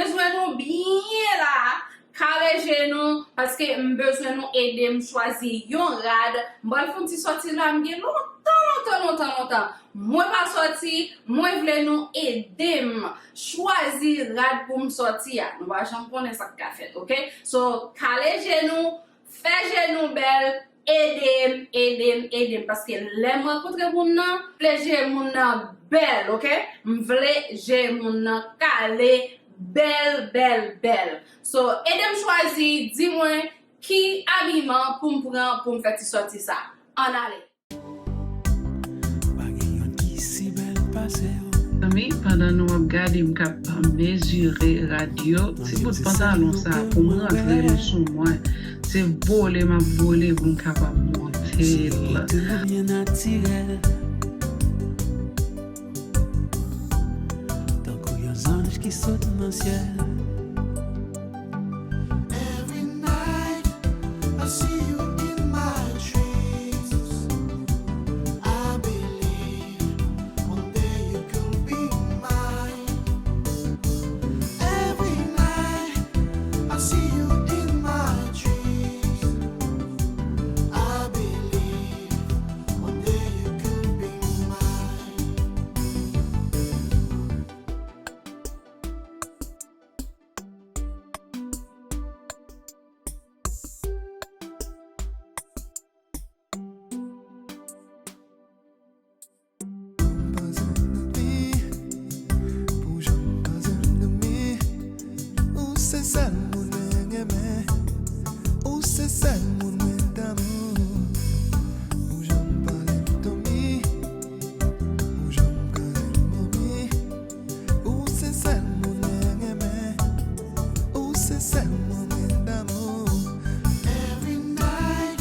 besoin nous bien là. Carré nous parce que besoin nous aider me choisir yon rad. Moi le font ti sorti là m'gè longtemps. Moi pas sorti, moi vle nous aider choisir rad pour me sortir. Nous va jamais connaître ça qu'a fait, OK? So carré genou, fait genou belle. Edem parce que les rencontre moun nan, plaisir moun nan belle, OK? M'vle j'ai moun nan calé belle. So Edem choisi, dis-moi qui habillement pour me prendre pour me faire sortir ça. En aller. Pendant nous regarder, je suis mesurer radio. Si vous pantalon ça pour me rentrer sous moi, c'est voler ma voler pour me capable monter là. Bien naturel. Tant qu'il y a un ange qui saute dans le ciel. Every night I see you in my dreams. I believe one day you could be mine. Every night I see you in my dreams. I believe one day you could be mine. Every night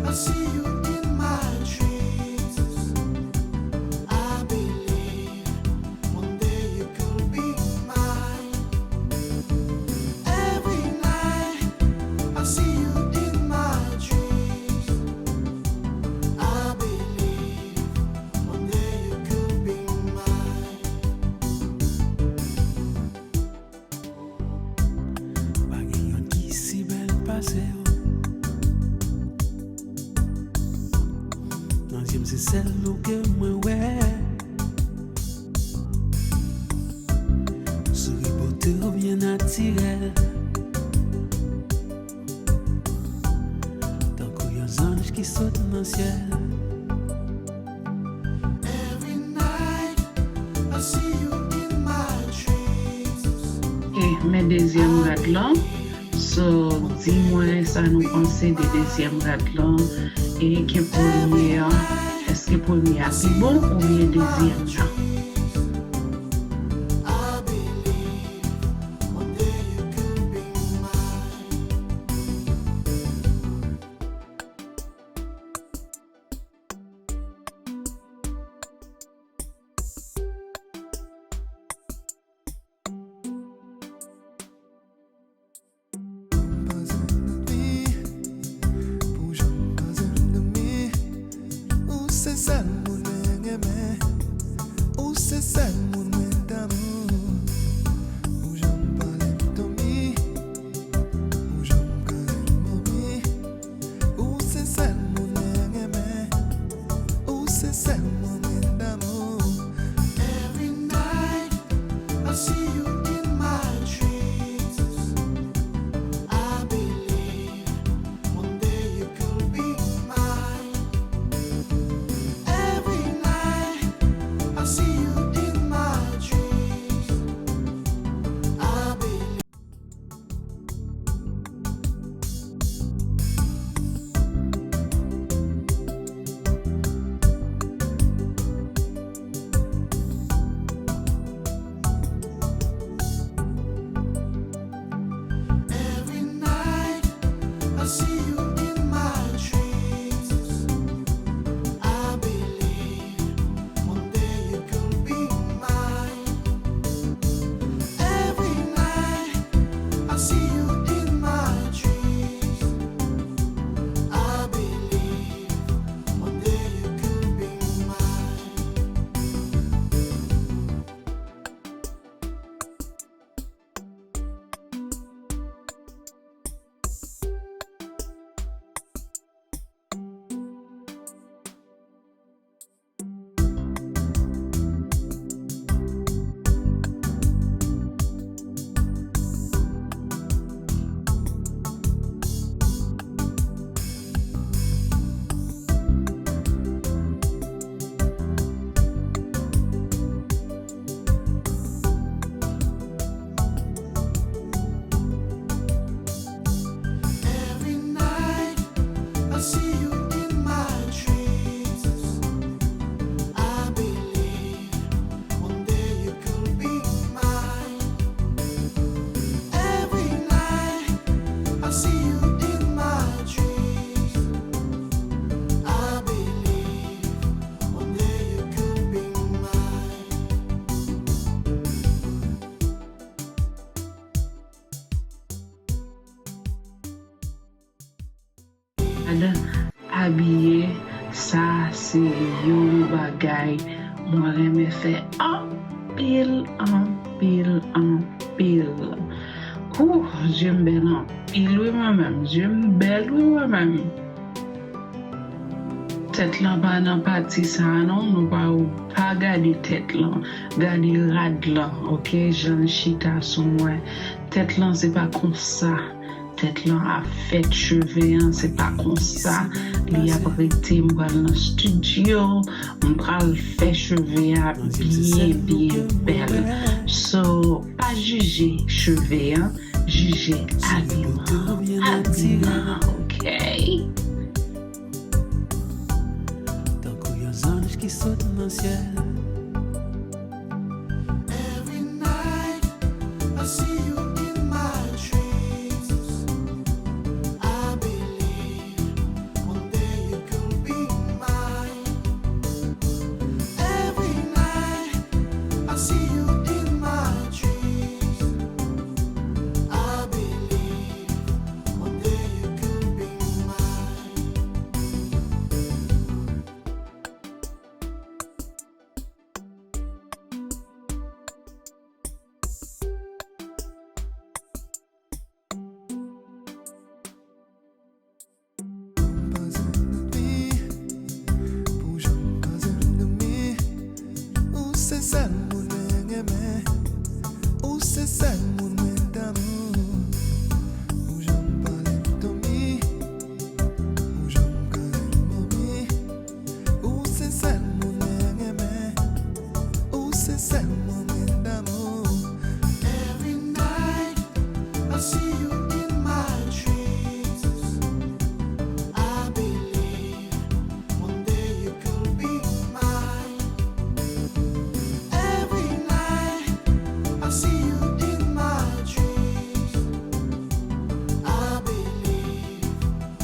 I see you in my dreams. I believe one day you could be mine. Every night I see you in my dreams. I believe one day you could be mine. Bagay yon ki si bel pase yo. Nanzyem se sel nou ke mwen wè. Souri bote ou bien naturel. Tant qu'il y a un ange qui saute dans le ciel. Every night I see you in my dreams. Et mes deuxième rad là. So dis-moi ça nous penser des deuxième rad là et que première est-ce que première plus bon ou bien deuxième là? I believe one day you could be mine. Every night I see you in my dreams. I believe one day you could be mine. Every night I see you in my dreams. I believe. Every night I see you in my dreams. I believe one day you could be mine. Every night I see you in my dreams. I believe one day you could be mine. habillé, ça c'est yon bagay moi reme fait en pile. Ouh, j'aime bien en pile oui moi-même, j'aime belle oui moi-même. Tête là pas dans partie ça non, nous pas garder tête là, garder rad là, OK, j'en chita sur moi. Tête là c'est pas comme ça. Tête là a fait cheveux, hein, c'est pas comme ça. Il a prêté moi dans le studio, on pral fait cheveux à bien belle. So pas juger cheveux, hein, juger habillement, OK. Qui sautent dans le ciel. Every night I see you in my dreams. I believe one day you could be mine. Every night I see you in my dreams. I believe one day you could be mine. Every night I see you in my dreams. I believe one day you could be mine. Every night I see you in my dreams. I believe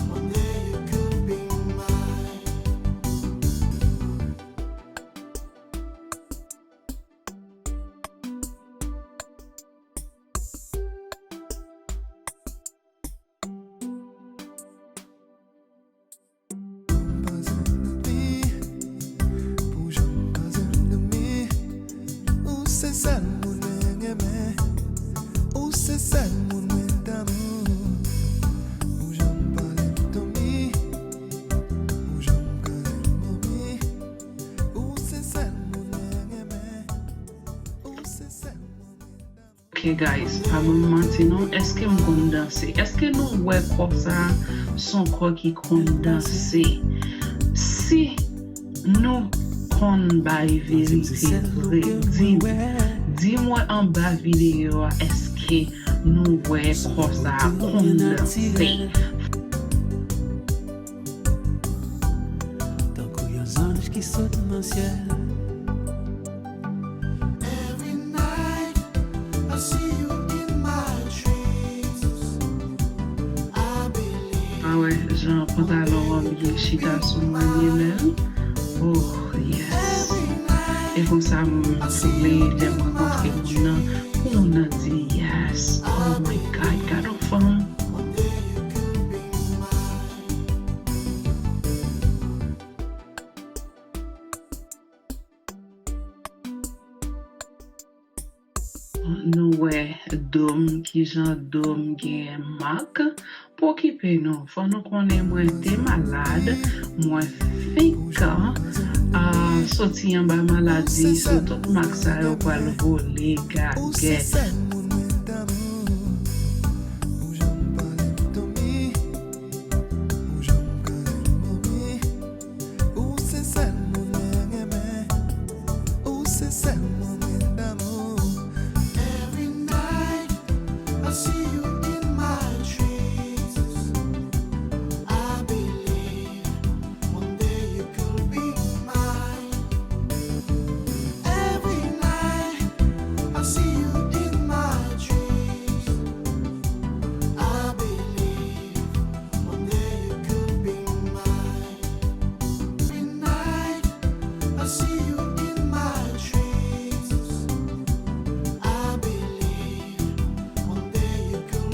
one day you could be mine. OK guys, pas me mentir non, est-ce que me kon danser? Est-ce que nous ouais comme ça son corps qui kon danser? Si nous kon bay vérité vrai, dis-moi en bas vidéo, est-ce que nous ouais comme ça kon danser? Tant qu'il y a anges qui sautent dans le ciel. Every night I see you in my dreams. I believe. Ah ouais, Jean pantalon habillé chita sur moi Noel. Oh yes. Et comme ça, je voulais rencontrer mon nom pour nous dire yes. Oh my God, God of fun. One day you could be mine. Nous ouais, dôme qui Jean dôme gen marque pour occuper nous. Faut nous connaître moi t'es malade, moi fika. Sorti en bas maladie, surtout marque ça yo pour le voler gaguet. Every night I see you in my dreams. I believe one day you could be mine. Every night I see you in my dreams. I believe one day you could be mine. Every night I see you in my dreams. I believe one day you could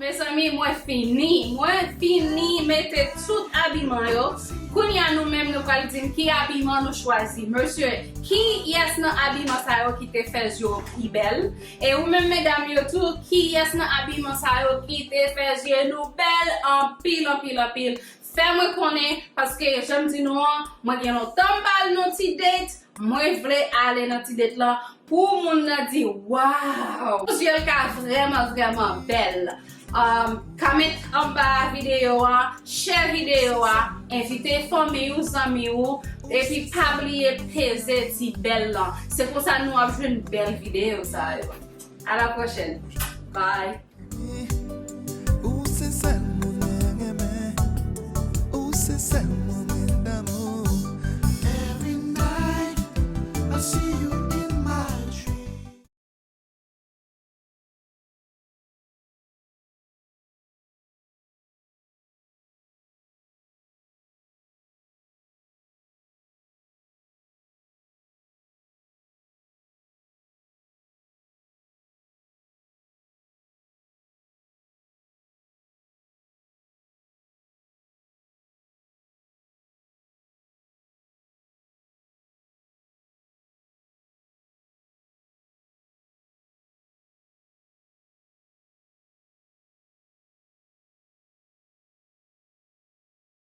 mes amis, moi fini mettez tout habillement yo. Kounya nous même nous pral dire qui habillement nous choisi. Monsieur, qui yes nan habillement sa yo qui te fait yo plus belle et ou même mesdames yo tout qui yes nan habillement sa yo qui te fait yo nous belle en pile. Fais-moi connaître parce que j'aime dire non, moi gen non tambal non ti date, moi vle aller dans ti date là pour moun nan di wow. Je ka vraiment belle. Comment en bas vidéo, share vidéo, inviter famille ou amis ou et puis pas oublier peser si belle là. C'est pour ça nous avons une belle vidéo ça. À la prochaine. Bye. Où c'est ça mon aimé? Où c'est ça mon